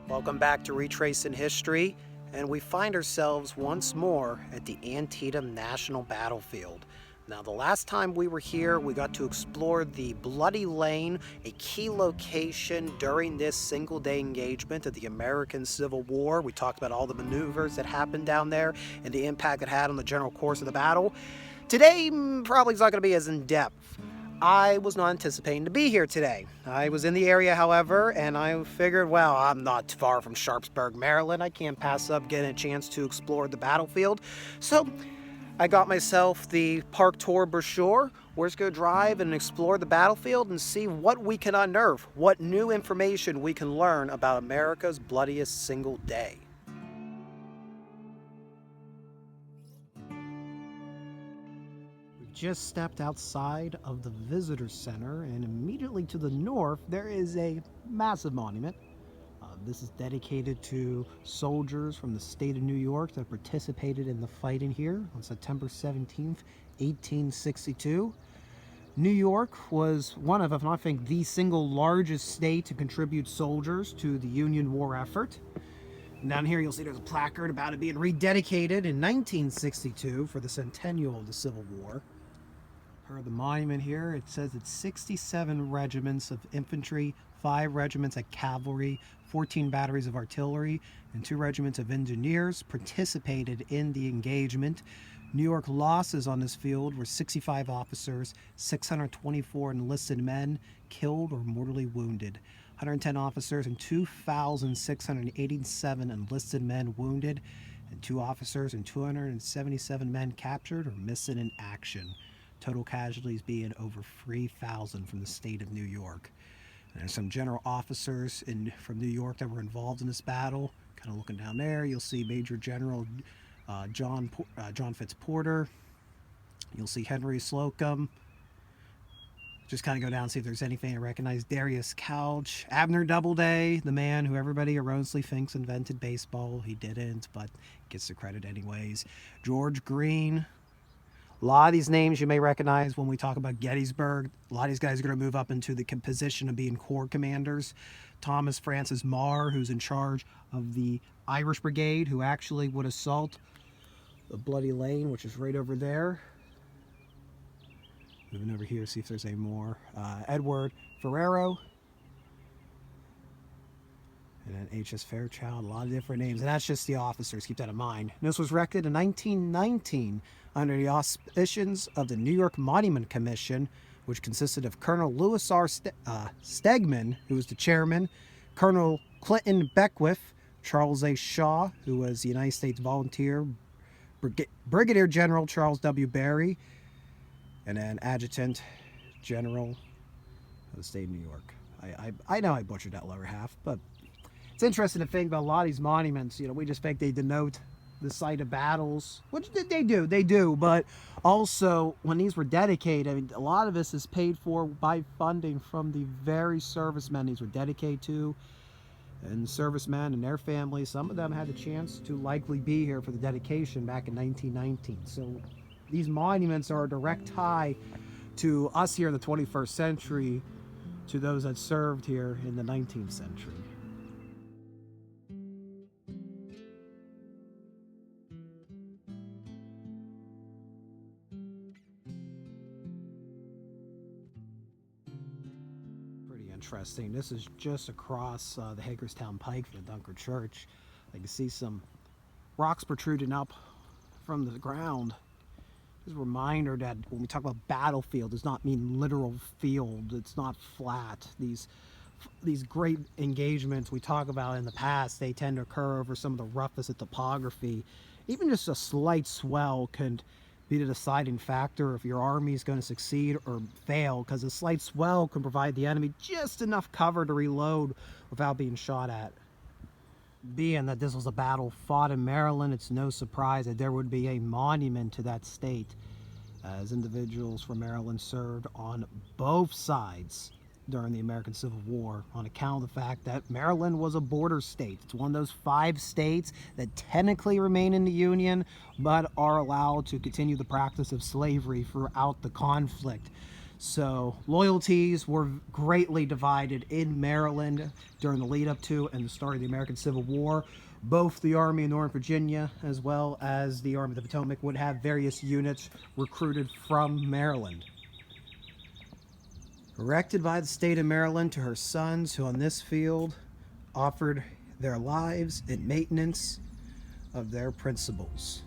Welcome back to Retracing History, and we find ourselves once more at the Antietam National Battlefield. Now, the last time we were here, we got to explore the Bloody Lane, a key location during this single-day engagement of the American Civil War. We talked about all the maneuvers that happened down there and the impact it had on the general course of the battle. Today, probably is not going to be as in-depth. I was not anticipating to be here today. I was in the area, however, and I figured, well, I'm not far from Sharpsburg, Maryland. I can't pass up getting a chance to explore the battlefield. So I got myself the park tour brochure. We're just going to drive and explore the battlefield and see what we can unearth, what new information we can learn about America's bloodiest single day. Just stepped outside of the visitor center, and immediately to the north there is a massive monument. This is dedicated to soldiers from the state of New York that participated in the fighting here on September 17th, 1862. New York was one of, if not I think, the single largest state to contribute soldiers to the Union war effort. And down here you'll see there's a placard about it being rededicated in 1962 for the centennial of the Civil War. Per the monument here, it says it's 67 regiments of infantry, 5 regiments of cavalry, 14 batteries of artillery, and 2 regiments of engineers participated in the engagement. New York losses on this field were 65 officers, 624 enlisted men killed or mortally wounded, 110 officers and 2,687 enlisted men wounded, and 2 officers and 277 men captured or missing in action. Total casualties being over 3,000 from the state of New York. And there's some general officers from New York that were involved in this battle. Kind of looking down there, you'll see Major General John Fitzporter. You'll see Henry Slocum. Just kind of go down and see if there's anything I recognize. Darius Couch, Abner Doubleday, the man who everybody erroneously thinks invented baseball. He didn't, but gets the credit anyways. George Green. A lot of these names you may recognize when we talk about Gettysburg. A lot of these guys are going to move up into the position of being corps commanders. Thomas Francis Marr, who's in charge of the Irish Brigade, who actually would assault the Bloody Lane, which is right over there. Moving over here, see if there's any more. Edward Ferrero. And then H.S. Fairchild, a lot of different names. And that's just the officers, keep that in mind. And this was erected in 1919 under the auspices of the New York Monument Commission, which consisted of Colonel Lewis R. Stegman, who was the chairman, Colonel Clinton Beckwith, Charles A. Shaw, who was the United States Volunteer, Brigadier General Charles W. Berry, and then Adjutant General of the state of New York. I know I butchered that lower half, but it's interesting to think about a lot of these monuments. You know, we just think they denote the site of battles, which they do, but also when these were dedicated, I mean, a lot of this is paid for by funding from the very servicemen these were dedicated to, and servicemen and their families. Some of them had the chance to likely be here for the dedication back in 1919. So these monuments are a direct tie to us here in the 21st century, to those that served here in the 19th century. Interesting. This is just across the Hagerstown Pike from the Dunker Church. I can see some rocks protruding up from the ground. Just a reminder that when we talk about battlefield, it does not mean literal field. It's not flat. These great engagements we talk about in the past, they tend to occur over some of the roughest of topography. Even just a slight swell can be the deciding factor if your army is going to succeed or fail, because a slight swell can provide the enemy just enough cover to reload without being shot at. Being that this was a battle fought in Maryland, it's no surprise that there would be a monument to that state, as individuals from Maryland served on both sides during the American Civil War, on account of the fact that Maryland was a border state. It's one of those 5 states that technically remain in the Union, but are allowed to continue the practice of slavery throughout the conflict. So loyalties were greatly divided in Maryland during the lead up to and the start of the American Civil War. Both the Army of Northern Virginia as well as the Army of the Potomac would have various units recruited from Maryland. Erected by the state of Maryland to her sons, who on this field offered their lives in maintenance of their principles.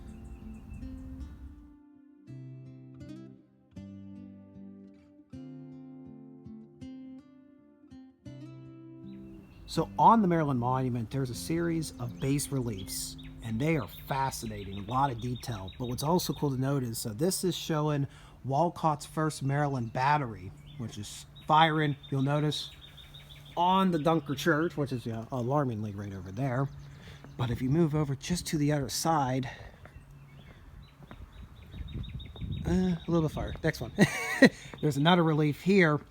So on the Maryland Monument, there's a series of bas reliefs, and they are fascinating, a lot of detail. But what's also cool to note is, so this is showing Walcott's 1st Maryland Battery, which is firing, you'll notice, on the Dunker Church, which is alarmingly right over there. But if you move over just to the other side, a little bit farther, next one. There's another relief here,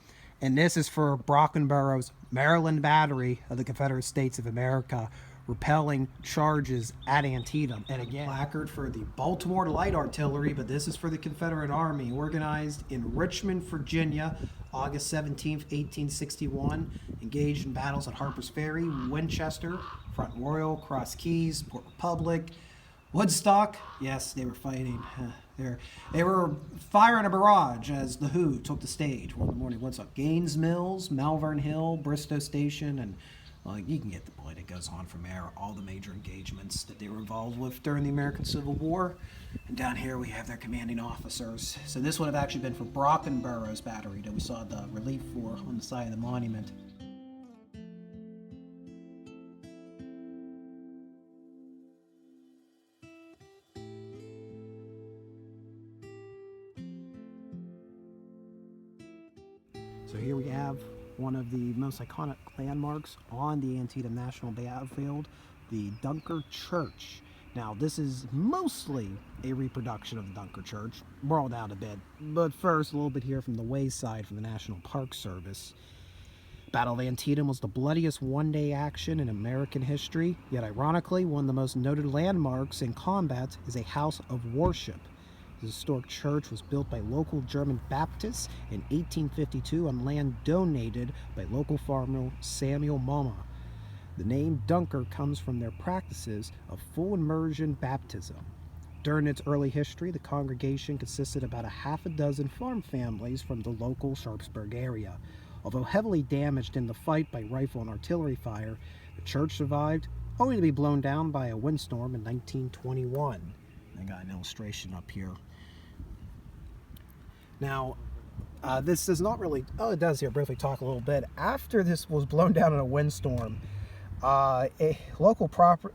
and this is for Brockenborough's Maryland Battery of the Confederate States of America, repelling charges at Antietam. And again, placard for the Baltimore Light Artillery, but this is for the Confederate Army, organized in Richmond, Virginia, August 17th, 1861, engaged in battles at Harper's Ferry, Winchester, Front Royal, Cross Keys, Port Republic, Woodstock. Yes, they were fighting. They were firing a barrage as the Who took the stage. One in the morning, Woodstock, Gaines Mills, Malvern Hill, Bristow Station, and you can get the point. It goes on from there. All the major engagements that they were involved with during the American Civil War. And down here we have their commanding officers. So this would have actually been for Brockenborough's battery that we saw the relief for on the side of the monument. So here we have one of the most iconic landmarks on the Antietam National Battlefield, the Dunker Church. Now, this is mostly a reproduction of the Dunker Church, brought out a bit. But first, a little bit here from the wayside from the National Park Service. Battle of Antietam was the bloodiest one-day action in American history, yet ironically, one of the most noted landmarks in combat is a house of worship. The historic church was built by local German Baptists in 1852 on land donated by local farmer Samuel Moma. The name Dunker comes from their practices of full immersion baptism. During its early history, the congregation consisted of about a half a dozen farm families from the local Sharpsburg area. Although heavily damaged in the fight by rifle and artillery fire, the church survived, only to be blown down by a windstorm in 1921. I got an illustration up here. Now, this does not really, it does here briefly talk a little bit. After this was blown down in a windstorm, a local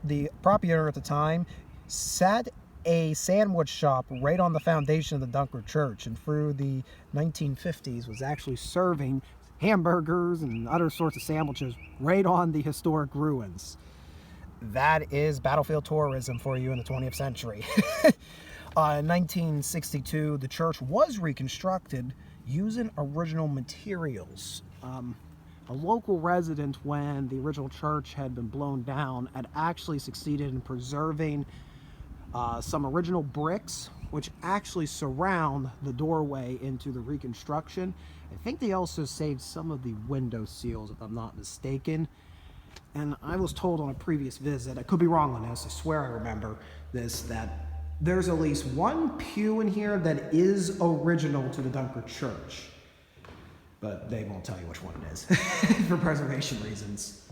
the property owner at the time set a sandwich shop right on the foundation of the Dunker Church, and through the 1950s was actually serving hamburgers and other sorts of sandwiches right on the historic ruins. That is battlefield tourism for you in the 20th century. In 1962, the church was reconstructed using original materials. A local resident, when the original church had been blown down, had actually succeeded in preserving some original bricks, which actually surround the doorway into the reconstruction. I think they also saved some of the window seals, if I'm not mistaken. And I was told on a previous visit, I could be wrong on this, I swear I remember this, that there's at least one pew in here that is original to the Dunker Church. But they won't tell you which one it is for preservation reasons.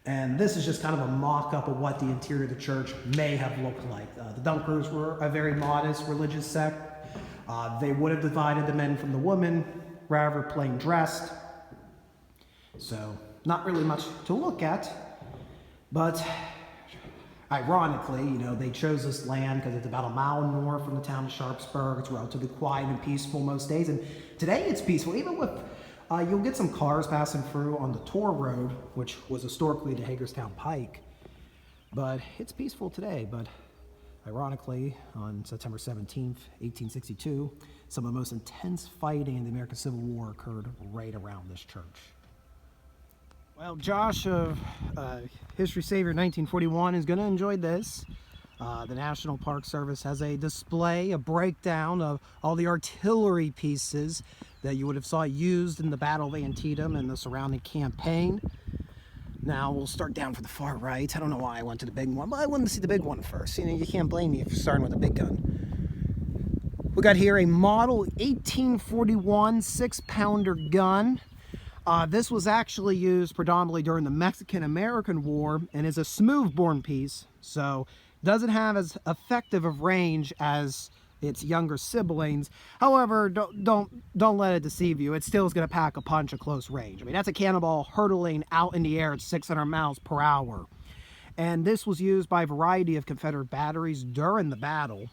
And this is just kind of a mock-up of what the interior of the church may have looked like. The Dunkers were a very modest religious sect. They would have divided the men from the women, rather plain dressed. So not really much to look at. But ironically, they chose this land because it's about a mile north from the town of Sharpsburg. It's relatively quiet and peaceful most days. And today it's peaceful, even with, you'll get some cars passing through on the Tor Road, which was historically the Hagerstown Pike. But it's peaceful today. But ironically, on September 17th, 1862, some of the most intense fighting in the American Civil War occurred right around this church. Well, Josh of History Savior 1941 is going to enjoy this. The National Park Service has a display, a breakdown of all the artillery pieces that you would have saw used in the Battle of Antietam and the surrounding campaign. Now we'll start down for the far right. I don't know why I went to the big one, but I wanted to see the big one first. You know, you can't blame me if you're starting with a big gun. We got here a model 1841 6-pounder gun. This was actually used predominantly during the Mexican-American War and is a smooth-bore piece, so doesn't have as effective of range as its younger siblings. However, don't let it deceive you. It still is going to pack a punch at close range. I mean, that's a cannonball hurtling out in the air at 600 miles per hour. And this was used by a variety of Confederate batteries during the battle.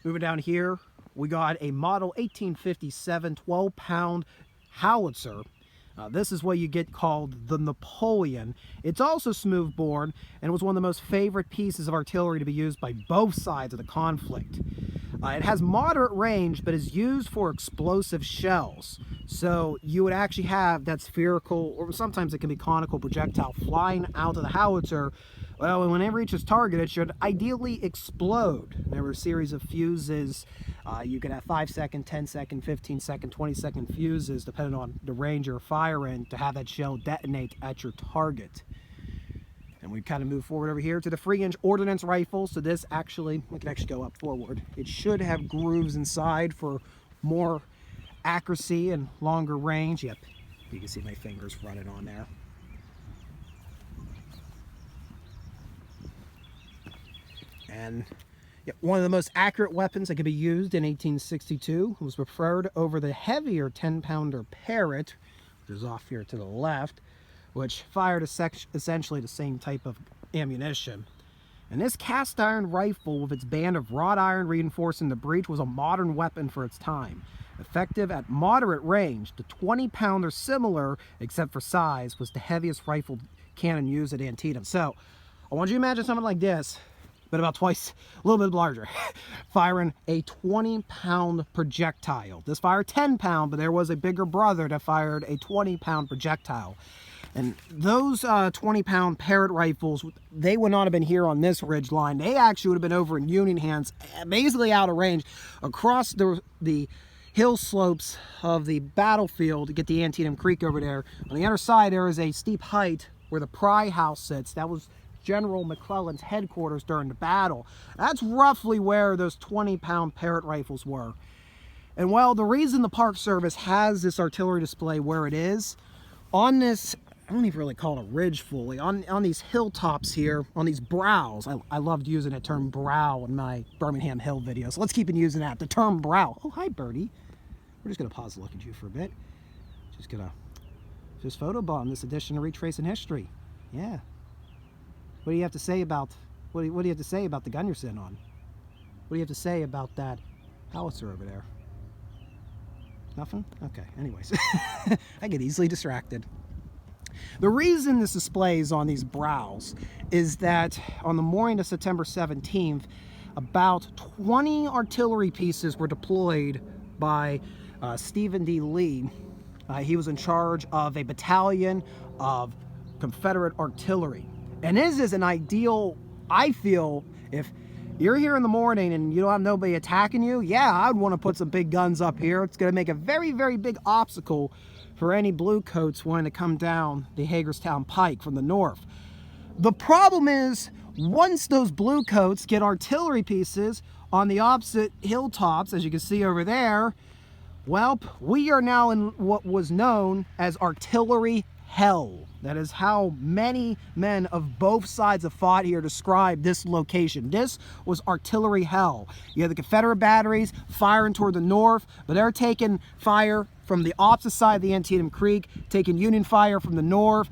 Moving down here, we got a model 1857 12-pound Howitzer. This is what you get called the Napoleon. It's also smooth-bore and was one of the most favorite pieces of artillery to be used by both sides of the conflict. It has moderate range, but is used for explosive shells. So you would actually have that spherical, or sometimes it can be conical projectile flying out of the howitzer. Well, and when it reaches target, it should ideally explode. There were a series of fuses. You could have 5-second, 10-second, 15-second, 20-second fuses, depending on the range you're firing, to have that shell detonate at your target. And we kind of move forward over here to the free-range ordnance rifle. So this actually, we can actually go up forward. It should have grooves inside for more accuracy and longer range. Yep, you can see my fingers running on there. And one of the most accurate weapons that could be used in 1862 was preferred over the heavier 10-pounder Parrott, which is off here to the left, which fired essentially the same type of ammunition. And this cast iron rifle with its band of wrought iron reinforcing the breech was a modern weapon for its time. Effective at moderate range, the 20-pounder, similar except for size, was the heaviest rifle cannon used at Antietam. So I want you to imagine something like this, but about twice, a little bit larger, firing a 20-pound projectile. This fired 10-pound, but there was a bigger brother that fired a 20-pound projectile. And those 20-pound Parrott rifles, they would not have been here on this ridge line. They actually would have been over in Union hands, basically out of range, across the hill slopes of the battlefield to get the Antietam Creek over there. On the other side, there is a steep height where the Pry House sits. That was General McClellan's headquarters during the battle. That's roughly where those 20-pound Parrott rifles were. And well, the reason the Park Service has this artillery display where it is, on this, I don't even really call it a ridge fully, on these hilltops here, on these brows. I loved using the term brow in my Birmingham Hill videos. So let's keep on using that, the term brow. Oh, hi, Birdie. We're just going to pause and look at you for a bit. Just going to photobomb this edition of Retracing History. Yeah. What do you have to say about, what do you have to say about the gun you're sitting on? What do you have to say about that howitzer over there? Nothing? Okay, anyways. I get easily distracted. The reason this display is on these brows is that on the morning of September 17th, about 20 artillery pieces were deployed by Stephen D. Lee. He was in charge of a battalion of Confederate artillery. And this is an ideal, I feel, if you're here in the morning and you don't have nobody attacking you, yeah, I'd want to put some big guns up here. It's going to make a very, very big obstacle for any bluecoats wanting to come down the Hagerstown Pike from the north. The problem is, once those bluecoats get artillery pieces on the opposite hilltops, as you can see over there, well, we are now in what was known as artillery hell. That is how many men of both sides have fought here describe this location. This was artillery hell. You have the Confederate batteries firing toward the north, but they're taking fire from the opposite side of the Antietam Creek, taking Union fire from the north.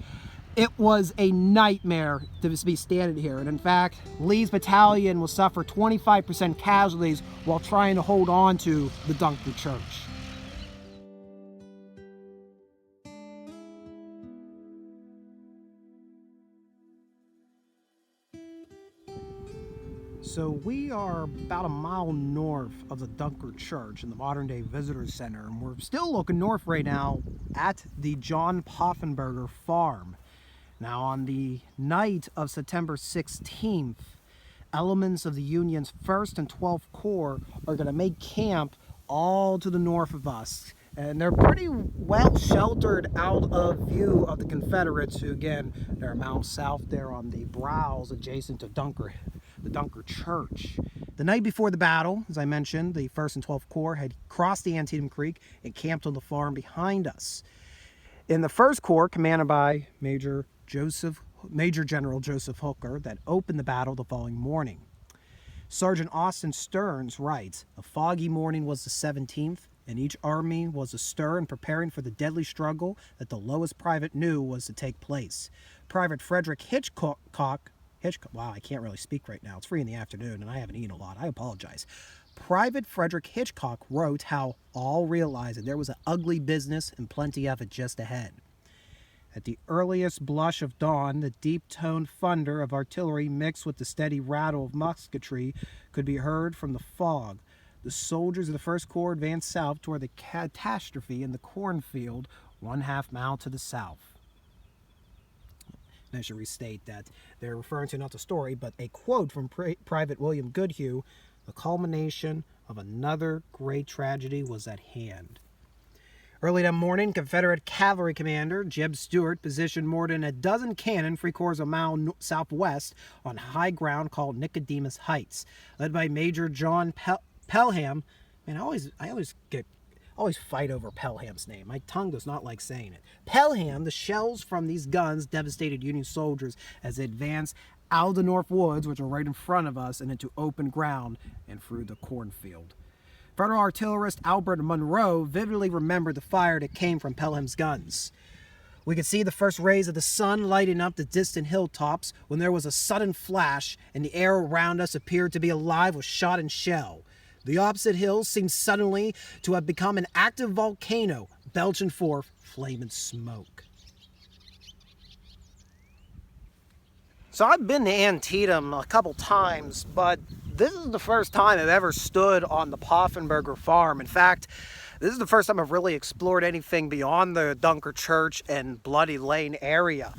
It was a nightmare to be standing here. And in fact, Lee's battalion will suffer 25% casualties while trying to hold on to the Dunker Church. So we are about a mile north of the Dunker Church in the modern-day Visitor Center, and we're still looking north right now at the John Poffenberger farm. Now, on the night of September 16th, elements of the Union's 1st and 12th Corps are going to make camp all to the north of us. And they're pretty well sheltered out of view of the Confederates, who, again, they're mounted south there on the brows adjacent to the Dunker Church. The night before the battle, as I mentioned, the 1st and 12th Corps had crossed the Antietam Creek and camped on the farm behind us. In the 1st Corps, commanded by Major General Joseph Hooker, that opened the battle the following morning. Sergeant Austin Stearns writes, "A foggy morning was the 17th, and each army was astir and preparing for the deadly struggle that the lowest private knew was to take place. Private Frederick Hitchcock, wow, I can't really speak right now. It's 3 in the afternoon, and I haven't eaten a lot. I apologize. Private Frederick Hitchcock wrote how all realized that there was an ugly business and plenty of it just ahead. At the earliest blush of dawn, the deep-toned thunder of artillery mixed with the steady rattle of musketry could be heard from the fog. The soldiers of the 1st Corps advanced south toward the catastrophe in the cornfield 1/2 mile to the south." And I should restate that they're referring to not the story, but a quote from Private William Goodhue: "The culmination of another great tragedy was at hand." Early that morning, Confederate cavalry commander Jeb Stuart positioned more than a dozen cannon 3/4 of a mile southwest on high ground called Nicodemus Heights, led by Major John Pelham. Man, I always fight over Pelham's name. My tongue does not like saying it. Pelham. The shells from these guns devastated Union soldiers as they advanced out of the North Woods, which are right in front of us, and into open ground and through the cornfield. Federal artillerist Albert Monroe vividly remembered the fire that came from Pelham's guns. "We could see the first rays of the sun lighting up the distant hilltops when there was a sudden flash, and the air around us appeared to be alive with shot and shell. The opposite hills seemed suddenly to have become an active volcano, belching forth flame and smoke." So I've been to Antietam a couple times, but this is the first time I've ever stood on the Poffenberger farm. In fact, this is the first time I've really explored anything beyond the Dunker Church and Bloody Lane area.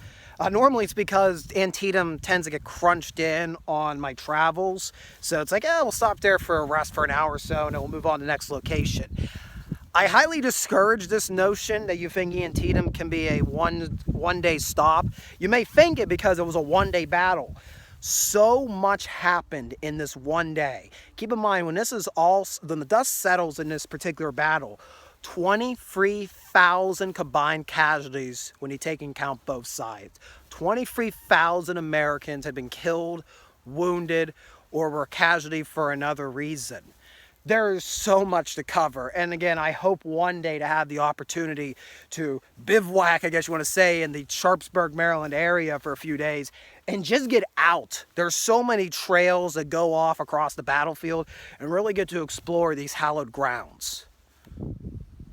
Normally it's because Antietam tends to get crunched in on my travels. So it's like, we'll stop there for a rest for an hour or so and then we'll move on to the next location. I highly discourage this notion that you think Antietam can be a one-day stop. You may think it because it was a one-day battle. So much happened in this one day. Keep in mind, when the dust settles in this particular battle, 23,000 combined casualties when you take into account both sides. 23,000 Americans had been killed, wounded, or were a casualty for another reason. There is so much to cover, and again, I hope one day to have the opportunity to bivouac, I guess you want to say, in the Sharpsburg, Maryland area for a few days and just get out. There's so many trails that go off across the battlefield and really get to explore these hallowed grounds.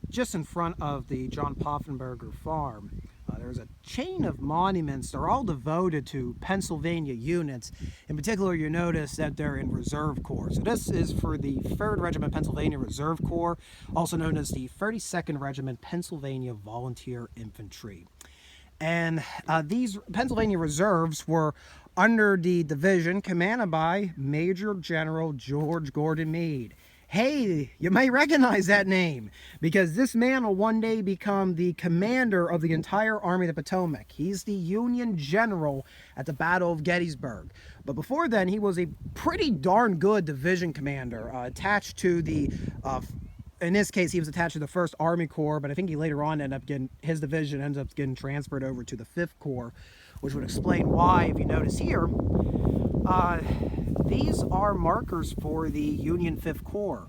Just in front of the John Poffenberger farm, there's a chain of monuments. They're all devoted to Pennsylvania units. In particular, you notice that they're in Reserve Corps. So this is for the 3rd Regiment Pennsylvania Reserve Corps, also known as the 32nd Regiment Pennsylvania Volunteer Infantry. And these Pennsylvania Reserves were under the division commanded by Major General George Gordon Meade. Hey, you may recognize that name because this man will one day become the commander of the entire Army of the Potomac. He's the Union general at the Battle of Gettysburg. But before then, he was a pretty darn good division commander attached to the, in this case, he was attached to the 1st Army Corps, but I think he later on his division ends up getting transferred over to the 5th Corps, which would explain why, if you notice here, these are markers for the Union 5th Corps.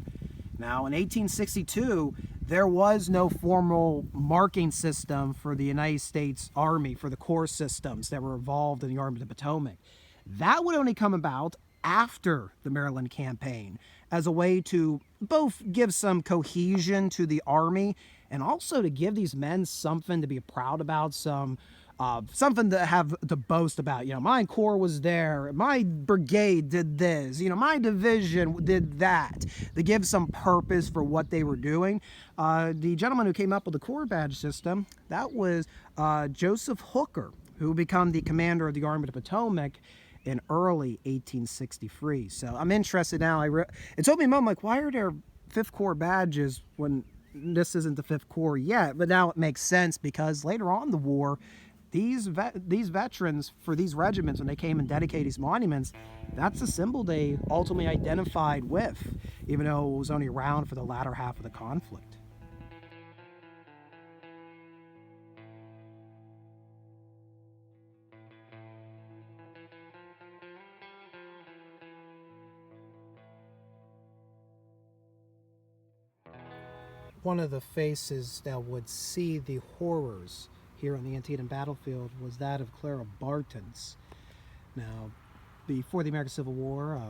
Now, in 1862, there was no formal marking system for the United States Army, for the Corps systems that were involved in the Army of the Potomac. That would only come about after the Maryland campaign as a way to both give some cohesion to the Army and also to give these men something to be proud about, something to have to boast about. You know, my corps was there, my brigade did this, you know, my division did that, to give some purpose for what they were doing. The gentleman who came up with the corps badge system, that was Joseph Hooker, who would become the commander of the Army of the Potomac. in early 1863. So I'm interested now. It took me a moment, like, why are there 5th Corps badges when this isn't the 5th Corps yet? But now it makes sense, because later on in the war, these veterans for these regiments, when they came and dedicated these monuments, that's the symbol they ultimately identified with, even though it was only around for the latter half of the conflict. One of the faces that would see the horrors here on the Antietam Battlefield was that of Clara Barton's. Now, before the American Civil War,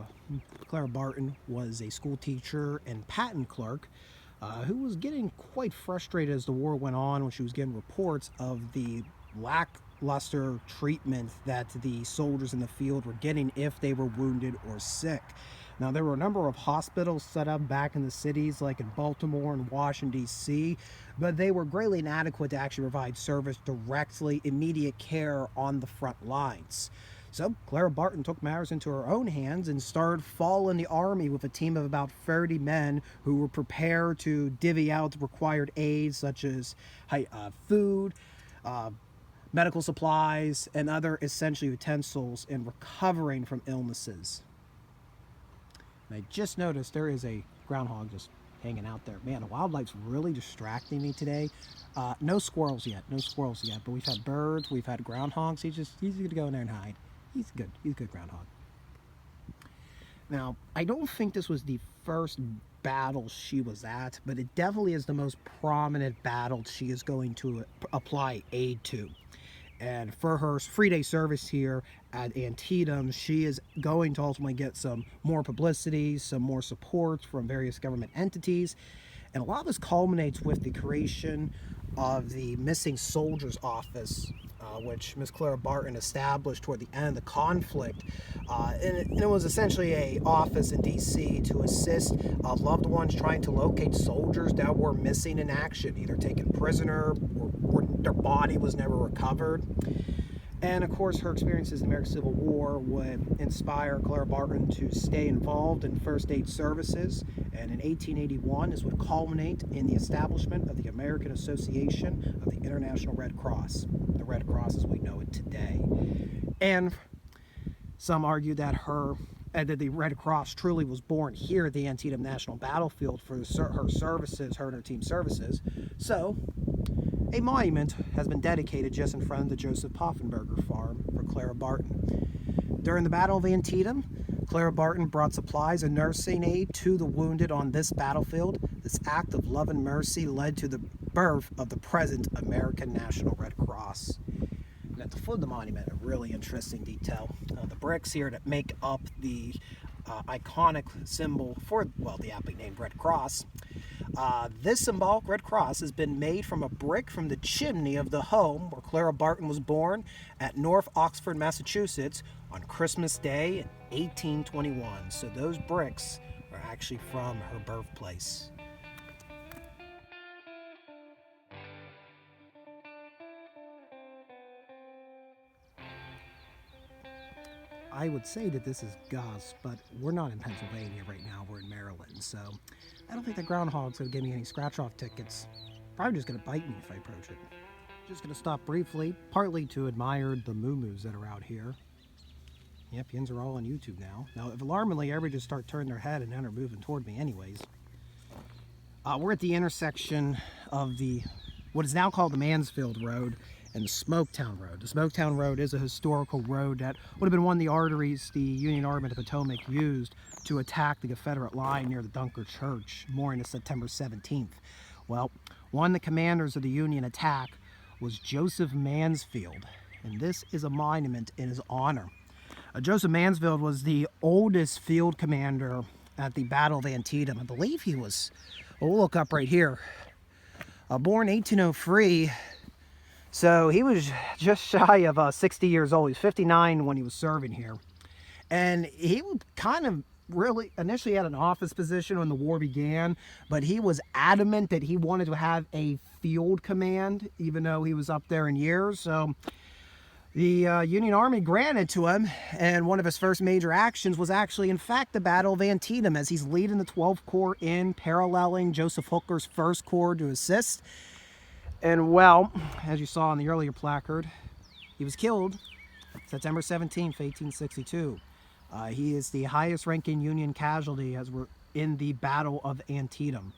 Clara Barton was a school teacher and patent clerk who was getting quite frustrated as the war went on, when she was getting reports of the lackluster treatment that the soldiers in the field were getting if they were wounded or sick. Now, there were a number of hospitals set up back in the cities, like in Baltimore and Washington, D.C., but they were greatly inadequate to actually provide service directly, immediate care on the front lines. So Clara Barton took matters into her own hands and started following the army with a team of about 30 men who were prepared to divvy out the required aids, such as food, medical supplies, and other essential utensils in recovering from illnesses. And I just noticed there is a groundhog just hanging out there. Man, the wildlife's really distracting me today. No squirrels yet, but we've had birds, we've had groundhogs. He's gonna go in there and hide. He's a good groundhog. Now, I don't think this was the first battle she was at, but it definitely is the most prominent battle she is going to apply aid to. And for her 3-day service here at Antietam, she is going to ultimately get some more publicity, some more support from various government entities. And a lot of this culminates with the creation of the Missing Soldiers Office, which Miss Clara Barton established toward the end of the conflict. And it was essentially an office in D.C. to assist loved ones trying to locate soldiers that were missing in action, either taken prisoner or their body was never recovered. And of course, her experiences in the American Civil War would inspire Clara Barton to stay involved in first aid services. And in 1881, this would culminate in the establishment of the American Association of the International Red Cross, the Red Cross as we know it today. And some argue that the Red Cross truly was born here at the Antietam National Battlefield for her services, her and her team's services. So a monument has been dedicated just in front of the Joseph Poffenberger farm for Clara Barton. During the Battle of Antietam, Clara Barton brought supplies and nursing aid to the wounded on this battlefield. This act of love and mercy led to the birth of the present American National Red Cross. And at the foot of the monument, a really interesting detail. The bricks here that make up the iconic symbol for, well, the aptly named Red Cross. This symbolic Red Cross has been made from a brick from the chimney of the home where Clara Barton was born at North Oxford, Massachusetts on Christmas Day in 1821. So those bricks are actually from her birthplace. I would say that this is Gus, but we're not in Pennsylvania right now, we're in Maryland, so I don't think the groundhog's gonna give me any scratch-off tickets. Probably just gonna bite me if I approach it. Just gonna stop briefly, partly to admire the moo-moos that are out here. Yep, yins are all on YouTube now. Now, if alarmingly everybody just start turning their head and then are moving toward me anyways. We're at the intersection of what is now called the Mansfield Road and the Smoketown Road. The Smoketown Road is a historical road that would have been one of the arteries the Union Army of the Potomac used to attack the Confederate line near the Dunker Church, morning of September 17th. Well, one of the commanders of the Union attack was Joseph Mansfield, and this is a monument in his honor. Joseph Mansfield was the oldest field commander at the Battle of Antietam. I believe he was, well, we'll look up right here, born 1803. So he was just shy of 60 years old. He was 59 when he was serving here. And he kind of really initially had an office position when the war began, but he was adamant that he wanted to have a field command, even though he was up there in years. So the Union Army granted to him, and one of his first major actions was actually, in fact, the Battle of Antietam, as he's leading the 12th Corps in, paralleling Joseph Hooker's 1st Corps to assist. And well, as you saw in the earlier placard, he was killed September 17th, 1862. He is the highest ranking Union casualty as we're in the Battle of Antietam.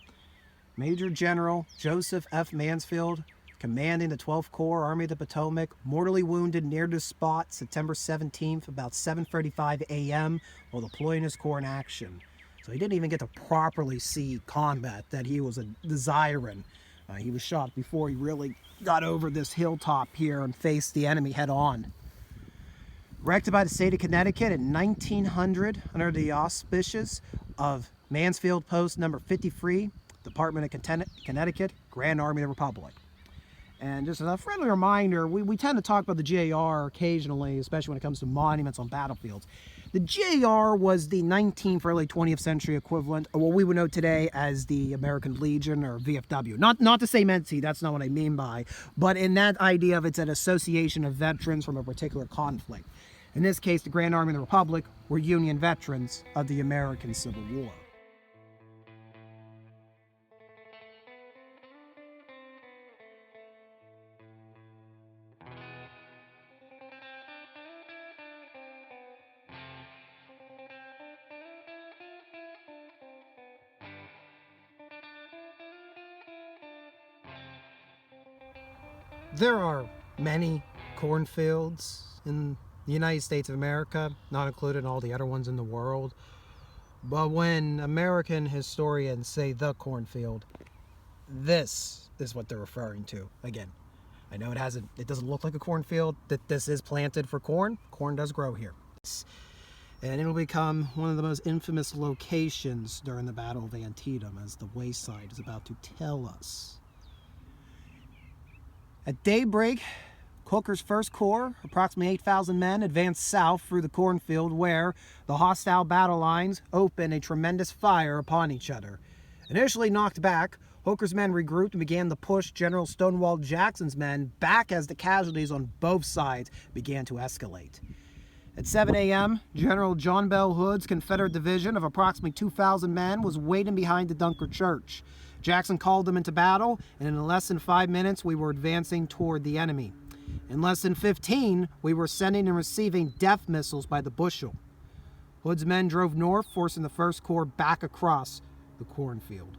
Major General Joseph F. Mansfield, commanding the 12th Corps, Army of the Potomac, mortally wounded near the spot September 17th, about 7:35 a.m., while deploying his corps in action. So he didn't even get to properly see combat that he was desiring. He was shot before he really got over this hilltop here and faced the enemy head on. Erected by the state of Connecticut in 1900 under the auspices of Mansfield Post Number 53, Department of Connecticut, Grand Army of the Republic. And just as a friendly reminder, we tend to talk about the GAR occasionally, especially when it comes to monuments on battlefields. The GAR was the 19th, early 20th century equivalent of what we would know today as the American Legion or VFW. Not the same entity, that's not what I mean by, but in that idea of it's an association of veterans from a particular conflict. In this case, the Grand Army of the Republic were Union veterans of the American Civil War. There are many cornfields in the United States of America, not including all the other ones in the world. But when American historians say the cornfield, this is what they're referring to. Again, I know it doesn't look like a cornfield, that this is planted for corn. Corn does grow here. And it'll become one of the most infamous locations during the Battle of Antietam, as the wayside is about to tell us. At daybreak, Hooker's 1st Corps, approximately 8,000 men, advanced south through the cornfield where the hostile battle lines opened a tremendous fire upon each other. Initially knocked back, Hooker's men regrouped and began to push General Stonewall Jackson's men back as the casualties on both sides began to escalate. At 7 a.m., General John Bell Hood's Confederate division of approximately 2,000 men was waiting behind the Dunker Church. Jackson called them into battle, and in less than 5 minutes, we were advancing toward the enemy. In less than 15, we were sending and receiving death missiles by the bushel. Hood's men drove north, forcing the 1st Corps back across the cornfield.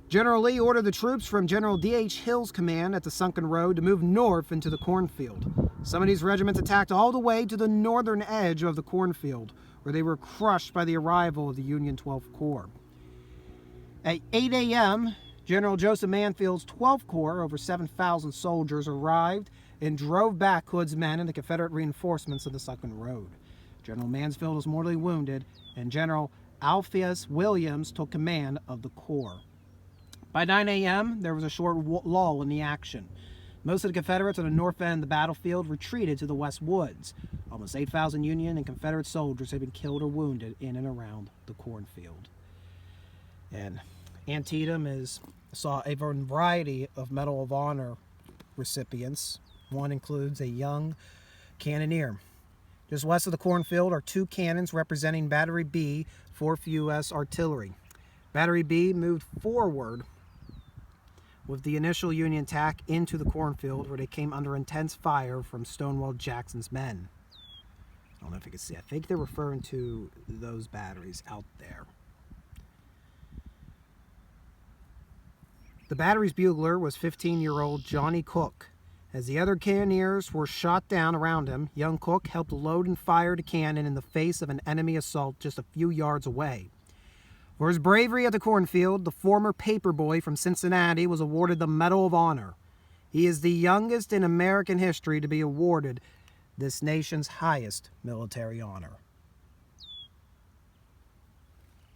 General Lee ordered the troops from General D.H. Hill's command at the Sunken Road to move north into the cornfield. Some of these regiments attacked all the way to the northern edge of the cornfield, where they were crushed by the arrival of the Union 12th Corps. At 8 a.m., General Joseph Mansfield's 12th Corps, over 7,000 soldiers, arrived and drove back Hood's men and the Confederate reinforcements of the Sunken Road. General Mansfield was mortally wounded, and General Alpheus Williams took command of the corps. By 9 a.m., there was a short lull in the action. Most of the Confederates on the north end of the battlefield retreated to the west woods. Almost 8,000 Union and Confederate soldiers had been killed or wounded in and around the cornfield. And Antietam saw a variety of Medal of Honor recipients. One includes a young cannoneer. Just west of the cornfield are 2 cannons representing Battery B, 4th U.S. Artillery. Battery B moved forward with the initial Union attack into the cornfield, where they came under intense fire from Stonewall Jackson's men. I don't know if you can see. I think they're referring to those batteries out there. The battery's bugler was 15-year-old Johnny Cook. As the other cannoneers were shot down around him, young Cook helped load and fire the cannon in the face of an enemy assault just a few yards away. For his bravery at the cornfield, the former paperboy from Cincinnati was awarded the Medal of Honor. He is the youngest in American history to be awarded this nation's highest military honor.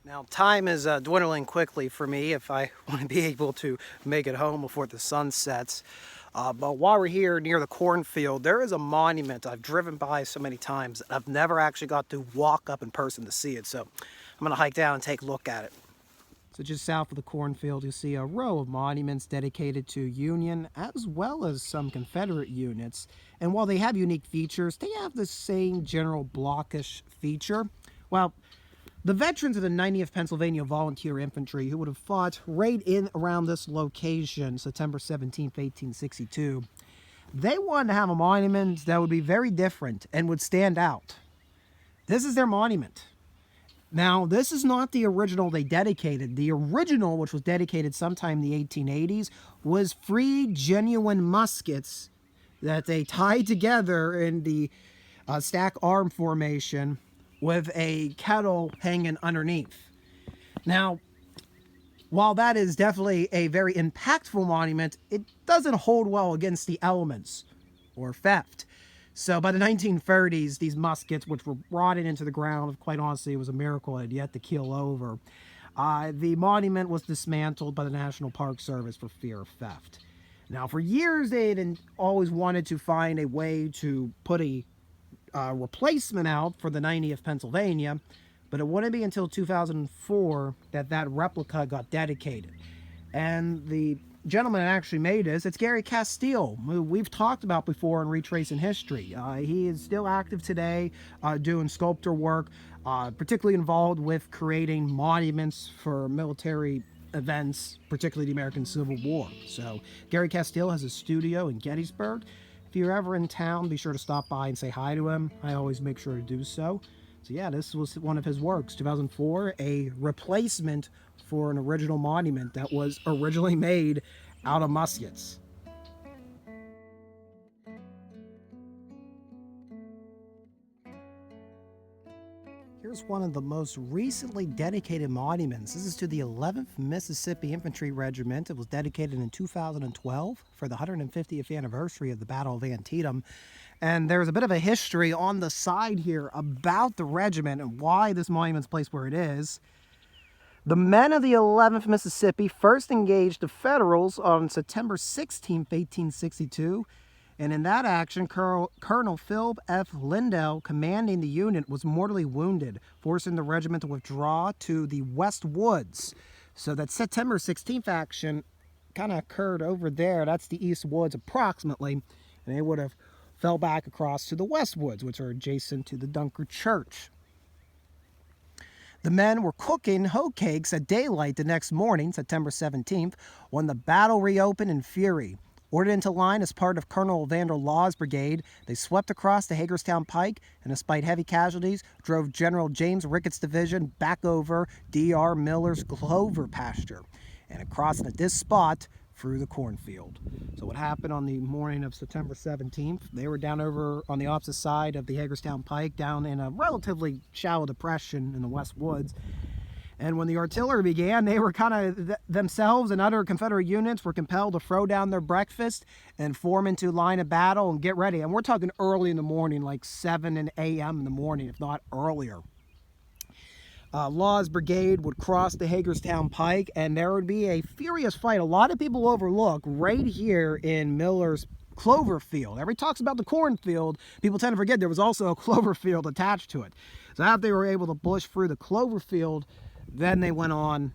Now, time is dwindling quickly for me if I want to be able to make it home before the sun sets. But while we're here near the cornfield, there is a monument I've driven by so many times. I've never actually got to walk up in person to see it, so I'm going to hike down and take a look at it. So just south of the Cornfield, you'll see a row of monuments dedicated to Union as well as some Confederate units. And while they have unique features, they have the same general blockish feature. Well, the veterans of the 90th Pennsylvania Volunteer Infantry who would have fought right in around this location, September 17th, 1862, they wanted to have a monument that would be very different and would stand out. This is their monument. Now, this is not the original they dedicated. The original, which was dedicated sometime in the 1880s, was free, genuine muskets that they tied together in the stack arm formation with a kettle hanging underneath. Now, while that is definitely a very impactful monument, it doesn't hold well against the elements or theft. So by the 1930s, these muskets, which were rotted into the ground, quite honestly, it was a miracle it had yet to keel over. The monument was dismantled by the National Park Service for fear of theft. Now, for years, they had always wanted to find a way to put a replacement out for the 90th Pennsylvania, but it wouldn't be until 2004 that that replica got dedicated. And the gentleman that actually made this, it's Gary Castile, who we've talked about before in Retracing History. He is still active today, doing sculptor work, particularly involved with creating monuments for military events, particularly the American Civil War. So Gary Castile has a studio in Gettysburg. If you're ever in town, be sure to stop by and say hi to him. I always make sure to do so. So yeah, this was one of his works, 2004, a replacement for an original monument that was originally made out of muskets. Here's one of the most recently dedicated monuments. This is to the 11th Mississippi Infantry Regiment. It was dedicated in 2012 for the 150th anniversary of the Battle of Antietam. And there's a bit of a history on the side here about the regiment and why this monument's placed where it is. The men of the 11th Mississippi first engaged the Federals on September 16, 1862. And in that action, Colonel Philip F. Lindell, commanding the unit, was mortally wounded, forcing the regiment to withdraw to the West Woods. So that September 16th action kind of occurred over there. That's the East Woods approximately. And they would have fell back across to the West Woods, which are adjacent to the Dunker Church. The men were cooking hoe cakes at daylight the next morning, September 17th, when the battle reopened in fury. Ordered into line as part of Colonel Evander Law's brigade, they swept across the Hagerstown Pike and, despite heavy casualties, drove General James Ricketts' division back over D.R. Miller's clover pasture and across at this spot through the cornfield. So what happened on the morning of September 17th, they were down over on the opposite side of the Hagerstown Pike, down in a relatively shallow depression in the West Woods. And when the artillery began, they were kind of themselves and other Confederate units were compelled to throw down their breakfast and form into line of battle and get ready. And we're talking early in the morning, like 7 a.m. in the morning, if not earlier. Law's brigade would cross the Hagerstown Pike, and there would be a furious fight. A lot of people overlook right here in Miller's clover field. Everybody talks about the cornfield. People tend to forget there was also a clover field attached to it. So after they were able to push through the clover field, then they went on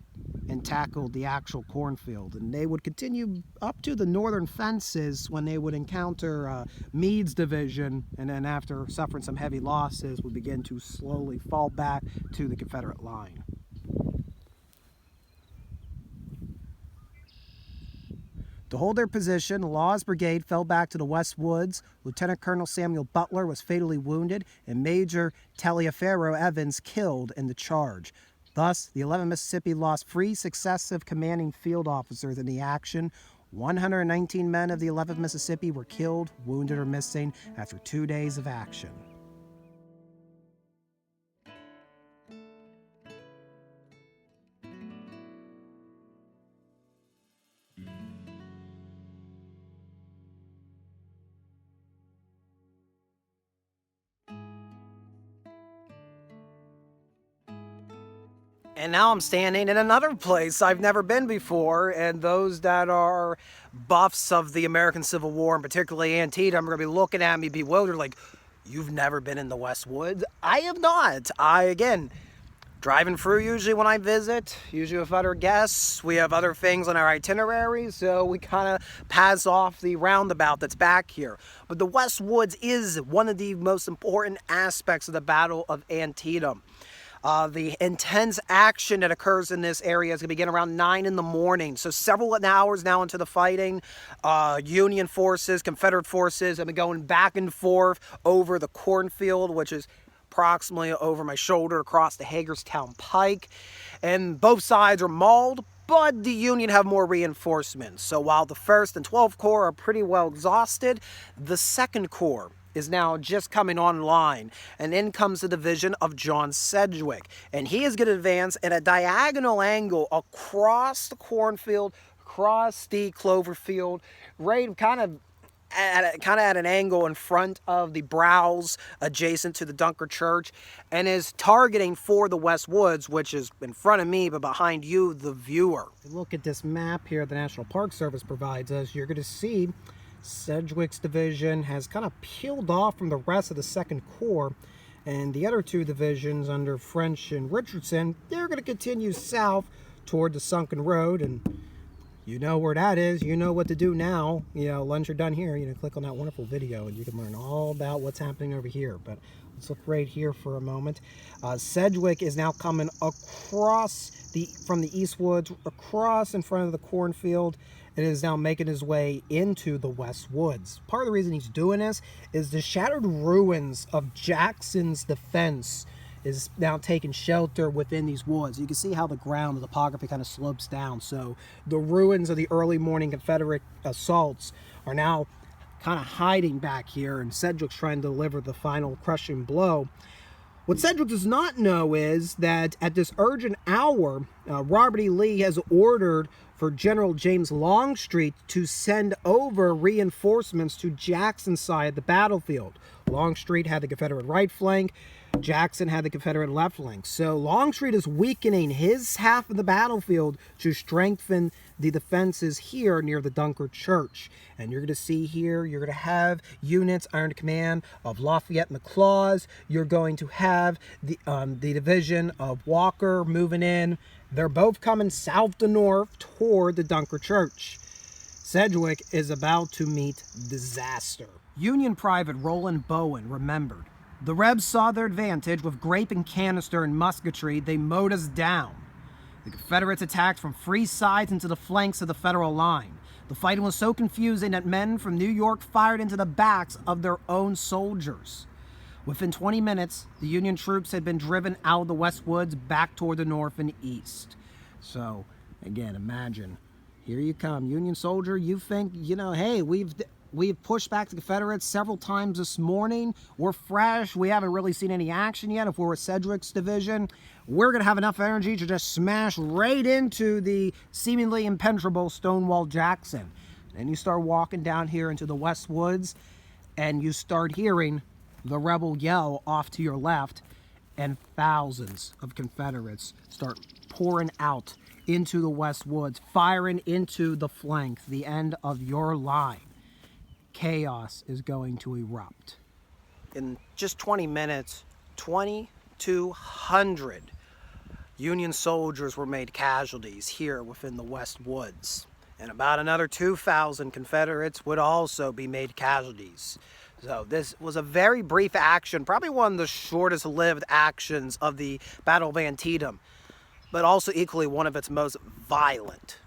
and tackled the actual cornfield. And they would continue up to the northern fences when they would encounter Meade's division. And then after suffering some heavy losses, would begin to slowly fall back to the Confederate line. To hold their position, Law's brigade fell back to the West Woods. Lieutenant Colonel Samuel Butler was fatally wounded, and Major Taliaferro Evans killed in the charge. Thus, the 11th Mississippi lost 3 successive commanding field officers in the action. 119 men of the 11th Mississippi were killed, wounded, or missing after 2 days of action. And now I'm standing in another place I've never been before, and those that are buffs of the American Civil War, and particularly Antietam, are going to be looking at me bewildered like, you've never been in the West Woods? I have not. Again, driving through usually when I visit, usually with other guests. We have other things on our itinerary, so we kind of pass off the roundabout that's back here. But the West Woods is one of the most important aspects of the Battle of Antietam. The intense action that occurs in this area is going to begin around 9 in the morning. So several hours now into the fighting. Union forces, Confederate forces have been going back and forth over the Cornfield, which is approximately over my shoulder across the Hagerstown Pike. And both sides are mauled, but the Union have more reinforcements. So while the 1st and 12th Corps are pretty well exhausted, the 2nd Corps is now just coming online, and in comes the division of John Sedgwick, and he is going to advance at a diagonal angle across the cornfield, across the clover field, right kind of at an angle in front of the brows adjacent to the Dunker Church, and is targeting for the West Woods, which is in front of me but behind you, the viewer. Look at this map here the National Park Service provides us. You're going to see Sedgwick's division has kind of peeled off from the rest of the 2nd Corps, and the other 2 divisions under French and Richardson, they're going to continue south toward the Sunken Road, and you know where that is. You know what to do now. Once you're done here, click on that wonderful video and you can learn all about what's happening over here. But let's look right here for a moment. Sedgwick is now coming across from the East Woods, across in front of the cornfield, and is now making his way into the West Woods. Part of the reason he's doing this is the shattered ruins of Jackson's defense is now taking shelter within these woods. You can see how the ground, the topography kind of slopes down. So the ruins of the early morning Confederate assaults are now kind of hiding back here, and Sedgwick's trying to deliver the final crushing blow. What Sedgwick does not know is that at this urgent hour, Robert E. Lee has ordered for General James Longstreet to send over reinforcements to Jackson's side of the battlefield. Longstreet had the Confederate right flank, Jackson had the Confederate left flank. So Longstreet is weakening his half of the battlefield to strengthen the defenses here near the Dunker Church. And you're going to see here, you're going to have units under command of Lafayette and McLaws. You're going to have the division of Walker moving in. They're both coming south to north toward the Dunker Church. Sedgwick is about to meet disaster. Union Private Roland Bowen remembered, "The Rebs saw their advantage with grape and canister and musketry. They mowed us down. The Confederates attacked from three sides into the flanks of the Federal line. The fighting was so confusing that men from New York fired into the backs of their own soldiers. Within 20 minutes, the Union troops had been driven out of the West Woods back toward the north and east." So, again, imagine, here you come, Union soldier, you think, hey, we've pushed back the Confederates several times this morning. We're fresh. We haven't really seen any action yet. If we're a Sedgwick's division, we're going to have enough energy to just smash right into the seemingly impenetrable Stonewall Jackson. And you start walking down here into the West Woods, and you start hearing the rebel yell off to your left, and thousands of Confederates start pouring out into the West Woods, firing into the flank, the end of your line. Chaos is going to erupt. In just 20 minutes, 2,200 Union soldiers were made casualties here within the West Woods. And about another 2,000 Confederates would also be made casualties. So this was a very brief action, probably one of the shortest lived actions of the Battle of Antietam, but also equally one of its most violent.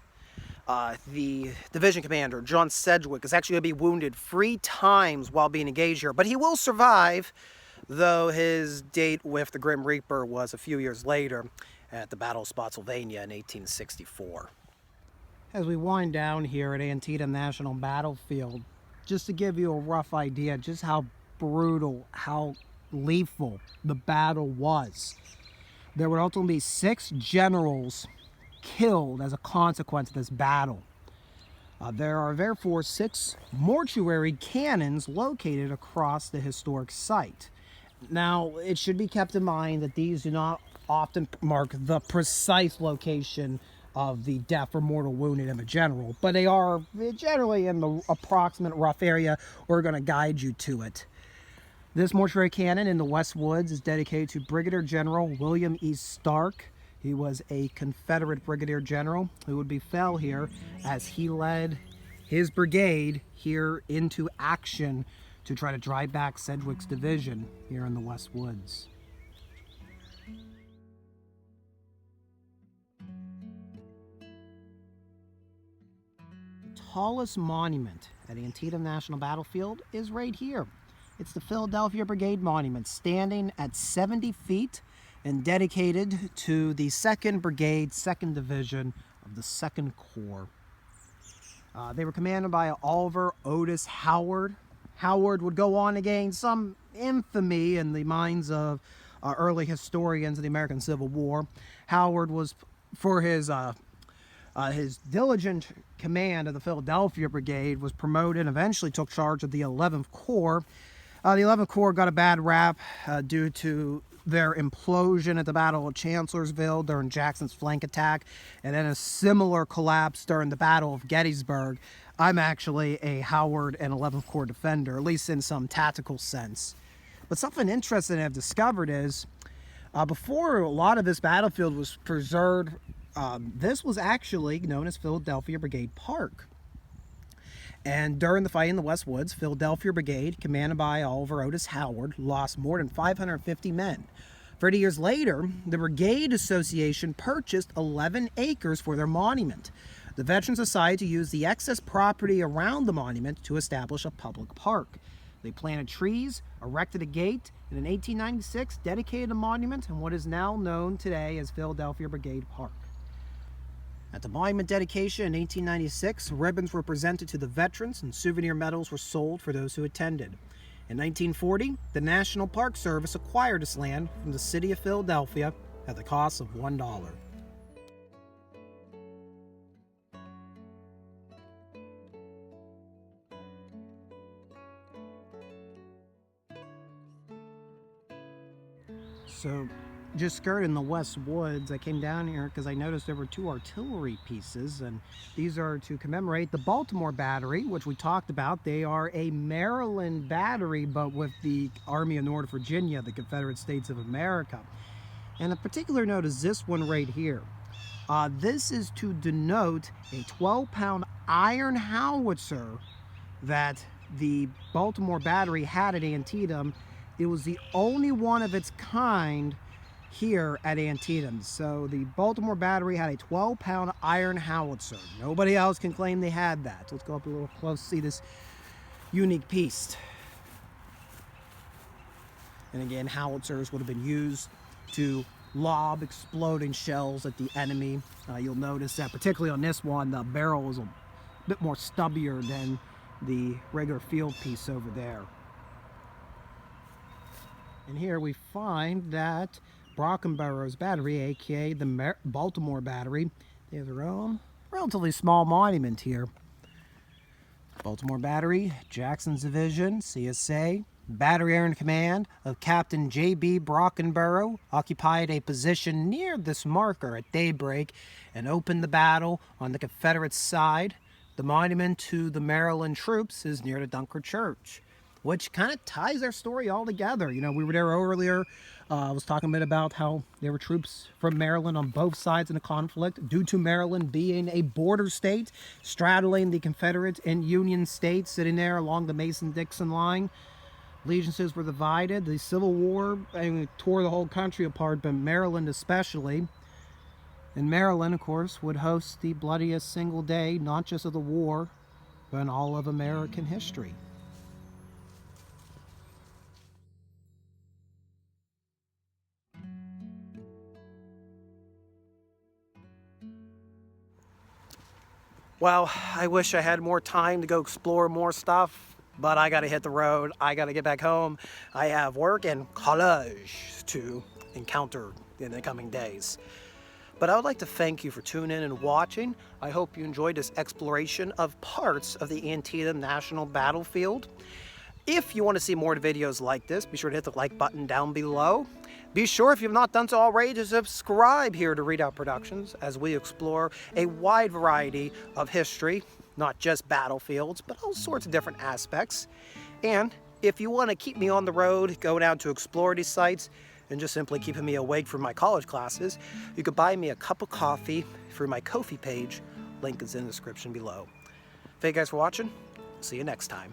The division commander, John Sedgwick, is actually going to be wounded 3 times while being engaged here, but he will survive, though his date with the Grim Reaper was a few years later at the Battle of Spotsylvania in 1864. As we wind down here at Antietam National Battlefield, just to give you a rough idea just how brutal, how lethal the battle was. There would ultimately be 6 generals killed as a consequence of this battle. There are therefore 6 mortuary cannons located across the historic site. Now, it should be kept in mind that these do not often mark the precise location of the death or mortal wounded of a general, but they are generally in the approximate rough area. We're going to guide you to it. This mortuary cannon in the West Woods is dedicated to Brigadier General William E. Starke. He was a Confederate brigadier general who would befell here as he led his brigade here into action to try to drive back Sedgwick's division here in the West Woods. The tallest monument at Antietam National Battlefield is right here. It's the Philadelphia Brigade Monument, standing at 70 feet and dedicated to the 2nd Brigade, 2nd Division of the 2nd Corps. They were commanded by Oliver Otis Howard. Howard would go on to gain some infamy in the minds of early historians of the American Civil War. Howard was, for his diligent command of the Philadelphia Brigade, was promoted and eventually took charge of the 11th Corps. The 11th Corps got a bad rap due to their implosion at the Battle of Chancellorsville during Jackson's flank attack, and then a similar collapse during the Battle of Gettysburg. I'm actually a Howard and 11th Corps defender, at least in some tactical sense. But something interesting I've discovered is, before a lot of this battlefield was preserved, this was actually known as Philadelphia Brigade Park. And during the fight in the West Woods, Philadelphia Brigade, commanded by Oliver Otis Howard, lost more than 550 men. 30 years later, the Brigade Association purchased 11 acres for their monument. The Veterans decided to use the excess property around the monument to establish a public park. They planted trees, erected a gate, and in 1896 dedicated a monument in what is now known today as Philadelphia Brigade Park. At the monument dedication in 1896, ribbons were presented to the veterans and souvenir medals were sold for those who attended. In 1940, the National Park Service acquired this land from the city of Philadelphia at the cost of $1. So, just skirting the West Woods, I came down here because I noticed there were 2 artillery pieces, and these are to commemorate the Baltimore Battery, which we talked about. They are a Maryland battery, but with the Army of Northern Virginia, the Confederate States of America. And a particular note is this one right here. This is to denote a 12-pound iron howitzer that the Baltimore Battery had at Antietam. It was the only one of its kind here at Antietam. So the Baltimore Battery had a 12-pound iron howitzer. Nobody else can claim they had that. Let's go up a little close to see this unique piece. And again, howitzers would have been used to lob exploding shells at the enemy. You'll notice that particularly on this one, the barrel is a bit more stubbier than the regular field piece over there. And here we find that Poffenberger's battery, aka the Baltimore Battery, they have their own relatively small monument here. Baltimore Battery, Jackson's Division, CSA, Battery Air in Command of Captain J.B. Poffenberger occupied a position near this marker at daybreak and opened the battle on the Confederate side. The monument to the Maryland troops is near the Dunker Church, which kind of ties our story all together. You know, we were there earlier. I was talking a bit about how there were troops from Maryland on both sides in the conflict due to Maryland being a border state, straddling the Confederate and Union states, sitting there along the Mason-Dixon line. Allegiances were divided. The Civil War tore the whole country apart, but Maryland especially. And Maryland, of course, would host the bloodiest single day, not just of the war, but in all of American history. Well, I wish I had more time to go explore more stuff, but I gotta hit the road. I gotta get back home. I have work and college to encounter in the coming days. But I would like to thank you for tuning in and watching. I hope you enjoyed this exploration of parts of the Antietam National Battlefield. If you want to see more videos like this, be sure to hit the like button down below. Be sure, if you've not done so already, to subscribe here to Redoubt Productions as we explore a wide variety of history, not just battlefields, but all sorts of different aspects. And if you want to keep me on the road, going out to explore these sites, and just simply keeping me awake from my college classes, you could buy me a cup of coffee through my Ko-fi page. Link is in the description below. Thank you guys for watching. See you next time.